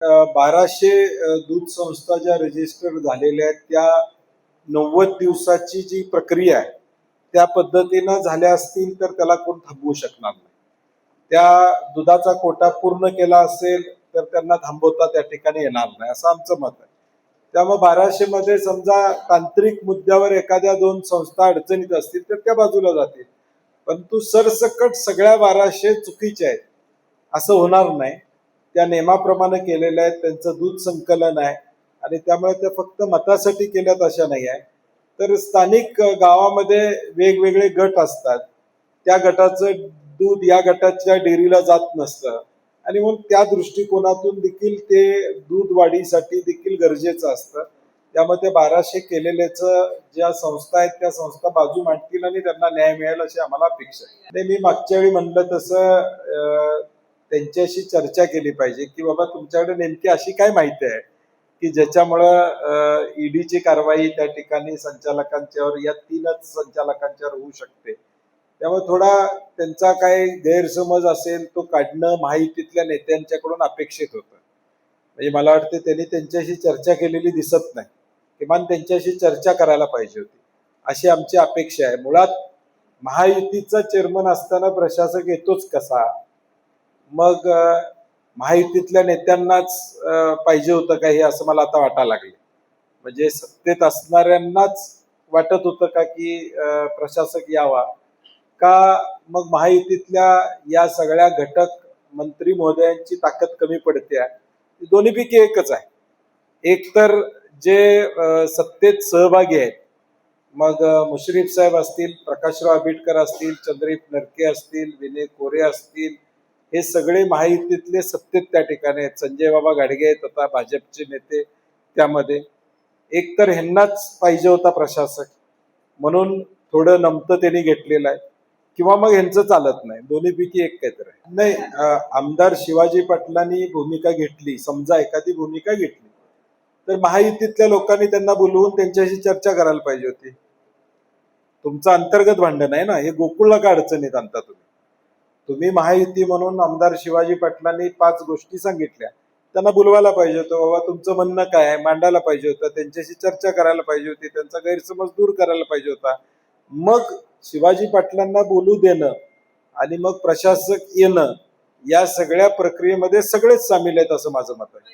1200 दूध संस्था ज्या रजिस्टर झालेल्या आहेत त्या 90 दिवसाची जी प्रक्रिया आहे त्या पद्धतीनं झाल्या असतील तर त्याला कोण थांबवू शकणार नाही. त्या दुधाचा कोटा पूर्ण केला असेल तर त्यांना थांबवता त्या ठिकाणी येणार नाही असं आमचं मत आहे. त्यामुळे 1200 मध्ये समजा तांत्रिक मुद्द्यावर एखाद्या 2 संस्था अडचणीत असतील तर त्या बाजूला जातील, परंतु सरसकट सगळ्या 1200 चुकीच्या आहेत असं होणार नाही. त्या नियमाप्रमाणे केलेल्या आहेत, त्यांचं दूध संकलन आहे आणि त्यामुळे त्या फक्त मतासाठी केल्यात अशा नाही आहे. तर स्थानिक गावामध्ये वेगवेगळे गट असतात, त्या गटाचं दूध या गटाच्या डेअरीला जात नसतं आणि मग त्या दृष्टिकोनातून देखील ते दूध वाढीसाठी देखील गरजेचं असतं. त्यामुळे ते 1200 केलेल्याचं ज्या संस्था आहेत त्या संस्था बाजू मांडतील आणि त्यांना न्याय मिळेल अशी आम्हाला अपेक्षा आहे. मी मागच्या वेळी म्हणलं तसं त्यांच्याशी चर्चा केली पाहिजे की बाबा तुमच्याकडे नेमकी अशी काय माहिती आहे की ज्याच्यामुळं ईडीची कारवाई त्या ठिकाणी संचालकांच्यावर या 3च संचालकांच्यावर होऊ शकते. त्यामुळे थोडा त्यांचा काय गैरसमज असेल तो काढणं महायुतीतल्या नेत्यांच्याकडून अपेक्षित होतं. म्हणजे मला वाटतं त्यांनी त्यांच्याशी चर्चा केलेली दिसत नाही, किमान त्यांच्याशी चर्चा करायला पाहिजे होती अशी आमची अपेक्षा आहे. मुळात महायुतीचा चेअरमन असताना प्रशासक येतोच कसा, मग महायुतीतल्या नेत्यांनाच पाहिजे होतं का हे असं मला आता वाटायला लागले. म्हणजे सत्तेत असणाऱ्यांनाच वाटत होतं का की प्रशासक यावा का मग महायुतीतल्या या सगळ्या घटक मंत्री महोदयांची ताकद कमी पडते. दोन्हीपैकी एकच आहे. एक तर जे सत्तेत सहभागी आहेत, मग मुश्रीफ साहेब असतील, प्रकाशराव आंबेडकर असतील, चंद्रदीप नरके असतील, विनय कोरे असतील, हे सगळे महायुतीतले सत्तेत त्या ठिकाणी आहेत. संजय बाबा गाडगे आहेत आता भाजपचे नेते त्यामध्ये. एक तर ह्यांनाच पाहिजे होता प्रशासक, म्हणून थोडं नमतं त्यांनी घेतलेलं आहे, किंवा मग ह्यांचं चालत नाही. दोन्हीपैकी एक काहीतरी आहे. नाही, आमदार शिवाजी पाटलांनी भूमिका घेतली, समजा एखादी भूमिका घेतली तर महायुतीतल्या लोकांनी त्यांना बोलवून त्यांच्याशी चर्चा करायला पाहिजे होती. तुमचं अंतर्गत भांडण आहे ना, हे गोकुळला का अडचणीत आणता तुम्ही? तुम्ही महायुती म्हणून आमदार शिवाजी पाटलांनी 5 गोष्टी सांगितल्या, त्यांना बोलवायला पाहिजे होतं. बाबा तुमचं म्हणणं काय आहे मांडायला पाहिजे होतं, त्यांच्याशी चर्चा करायला पाहिजे होती, त्यांचा गैरसमज दूर करायला पाहिजे होता. मग शिवाजी पाटलांना बोलू देणं आणि मग प्रशासक येणं या सगळ्या प्रक्रियेमध्ये सगळेच सामील आहेत असं माझं मत आहे.